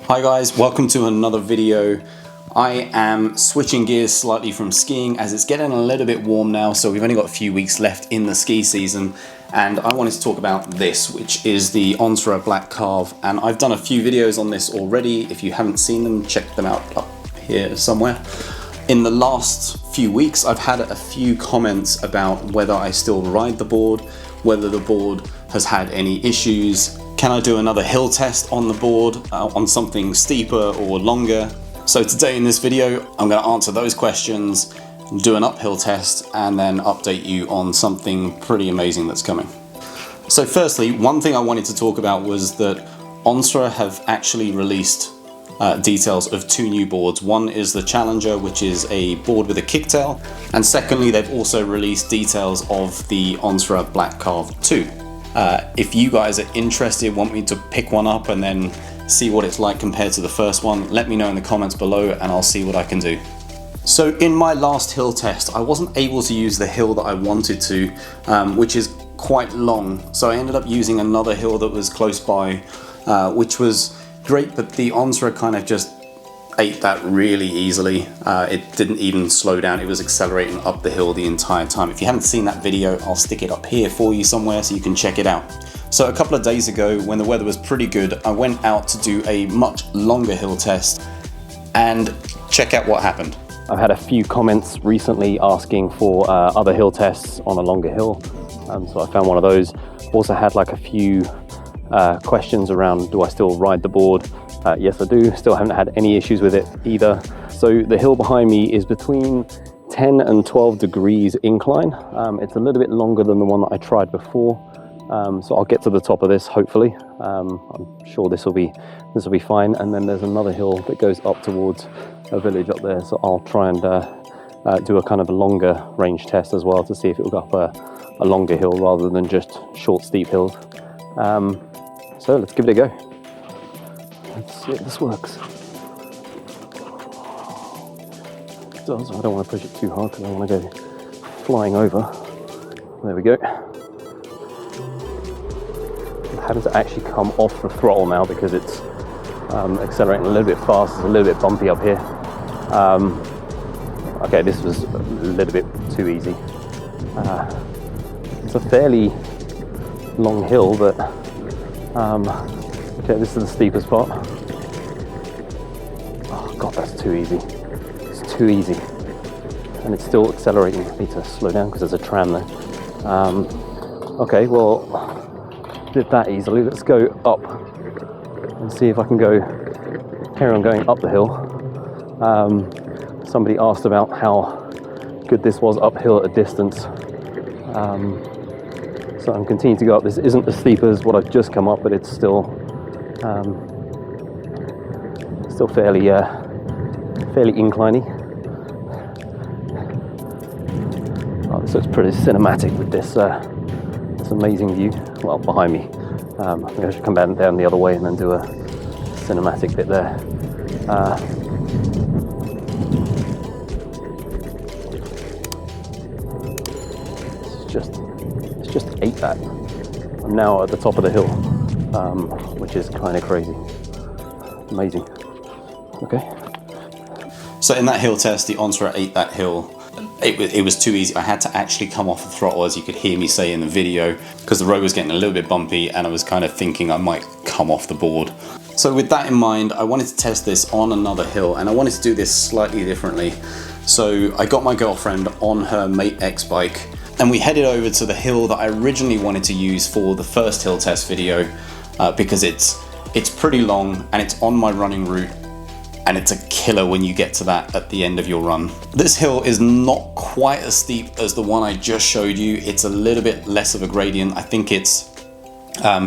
Hi guys, welcome to another video. I am switching gears slightly from skiing as it's getting a little bit warm now, so we've only got a few weeks left in the ski season, and I wanted to talk about this, which is the Onsra Black Carve, and I've done a few videos on this already. If you haven't seen them, check them out up here somewhere. In the last few weeks, I've had a few comments about whether I still ride the board, whether the board has had any issues. Can I do another hill test on the board on something steeper or longer? So today in this video, I'm going to answer those questions, do an uphill test, and then update you on something pretty amazing that's coming. So firstly, one thing I wanted to talk about was that Onsra have actually released details of two new boards. One is the Challenger, which is a board with a kicktail, and secondly, they've also released details of the Onsra Black Carve 2. If you guys are interested, want me to pick one up and then see what it's like compared to the first one, let me know in the comments below and I'll see what I can do. So in my last hill test, I wasn't able to use the hill that I wanted to, which is quite long. So I ended up using another hill that was close by, which was great, but the Onsra kind of just ate that really easily. It didn't even slow down, it was accelerating up the hill the entire time. If you haven't seen that video, I'll stick it up here for you somewhere so you can check it out. So a couple of days ago, when the weather was pretty good, I went out to do a much longer hill test and check out what happened. I've had a few comments recently asking for other hill tests on a longer hill, so I found one of those. Also had like a few questions around, do I still ride the board? Yes, I do. Still haven't had any issues with it either. So the hill behind me is between 10 and 12 degrees incline. It's a little bit longer than the one that I tried before. So I'll get to the top of this, hopefully. I'm sure this will be fine. And then there's another hill that goes up towards a village up there. So I'll try and do a kind of a longer range test as well to see if it will go up a longer hill rather than just short, steep hills. So let's give it a go. Let's see if this works. It does. I don't want to push it too hard because I want to go flying over. There we go. I'm having to actually come off the throttle now because it's accelerating a little bit fast. It's a little bit bumpy up here. Okay, this was a little bit too easy. It's a fairly long hill, but okay, this is the steepest part. Oh god, that's too easy. It's too easy. And it's still accelerating. I need to slow down because there's a tram there. Okay, well, did that easily. Let's go up and see if I can carry on going up the hill. Somebody asked about how good this was uphill at a distance. So I'm continuing to go up. This isn't as steep as what I've just come up, but it's still fairly incliney. Oh, this looks pretty cinematic with this amazing view. Well, behind me. I think I should come down the other way and then do a cinematic bit there. It's just ate that. I'm now at the top of the hill, which is kind of crazy. Amazing. Okay. So in that hill test, the Onsra ate that hill. It was too easy. I had to actually come off the throttle, as you could hear me say in the video, because the road was getting a little bit bumpy and I was kind of thinking I might come off the board. So with that in mind, I wanted to test this on another hill, and I wanted to do this slightly differently. So I got my girlfriend on her Mate X bike and we headed over to the hill that I originally wanted to use for the first hill test video, because it's pretty long and it's on my running route, and it's a killer when you get to that at the end of your run. This hill is not quite as steep as the one I just showed you. It's a little bit less of a gradient. I think it's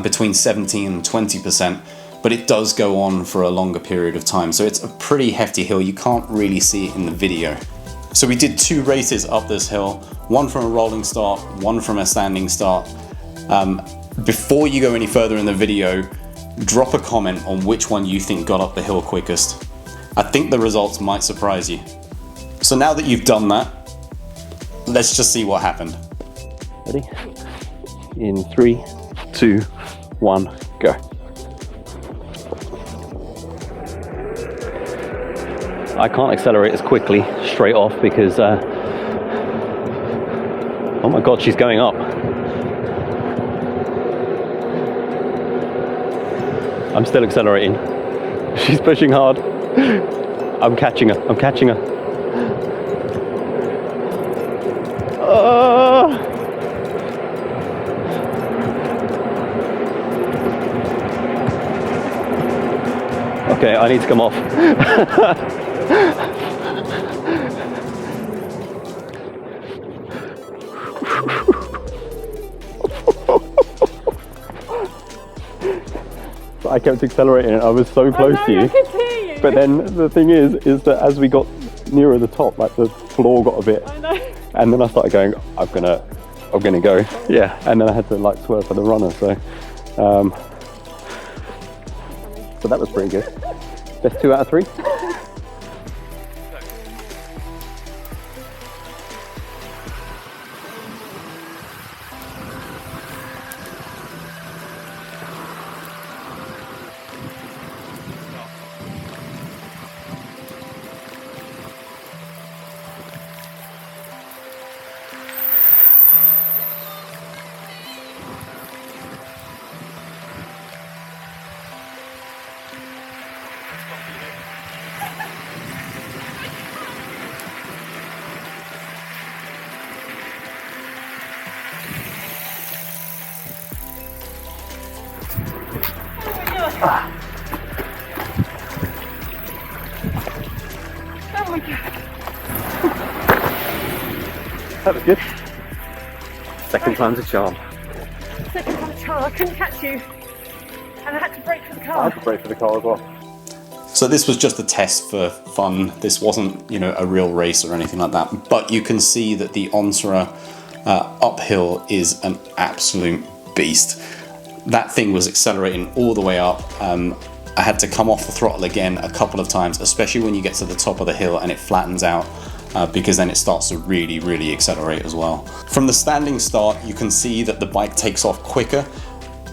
between 17 and 20%, but it does go on for a longer period of time. So it's a pretty hefty hill. You can't really see it in the video. So we did two races up this hill, one from a rolling start, one from a standing start. Before you go any further in the video, drop a comment on which one you think got up the hill quickest. I think the results might surprise you. So now that you've done that, let's just see what happened. Ready? In 3, 2, 1, go. I can't accelerate as quickly straight off because, oh my God, she's going up. I'm still accelerating. She's pushing hard. I'm catching her. I'm catching her. Okay, I need to come off. I kept accelerating and I was so close to you. I could hear you. But then the thing is that as we got nearer the top, like the floor got a bit, I know. and then I started going, I'm gonna go. Yeah, and then I had to like swerve for the runner, so that was pretty good. Best 2 out of 3. Oh my God. That was good. Second time's a charm. Second time charm. I couldn't catch you. And I had to brake for the car. I had to brake for the car as well. So this was just a test for fun. This wasn't, you know, a real race or anything like that. But you can see that the Onsra uphill is an absolute beast. That thing was accelerating all the way up. I had to come off the throttle again a couple of times, especially when you get to the top of the hill and it flattens out, because then it starts to really, really accelerate as well. From the standing start, you can see that the bike takes off quicker.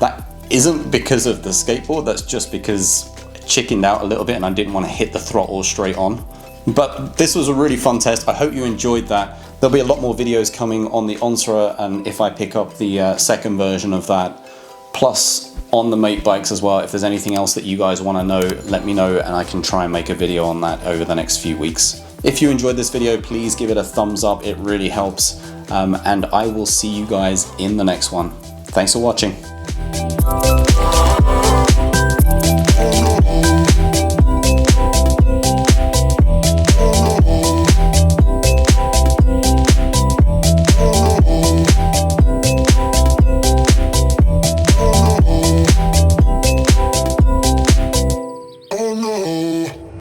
That isn't because of the skateboard, that's just because I chickened out a little bit and I didn't want to hit the throttle straight on. But this was a really fun test. I hope you enjoyed that. There'll be a lot more videos coming on the Onsra, and if I pick up the second version of that, plus on the mate bikes as well. If there's anything else that you guys want to know, let me know and I can try and make a video on that over the next few weeks. If you enjoyed this video, please give it a thumbs up, it really helps, and I will see you guys in the next one. Thanks for watching.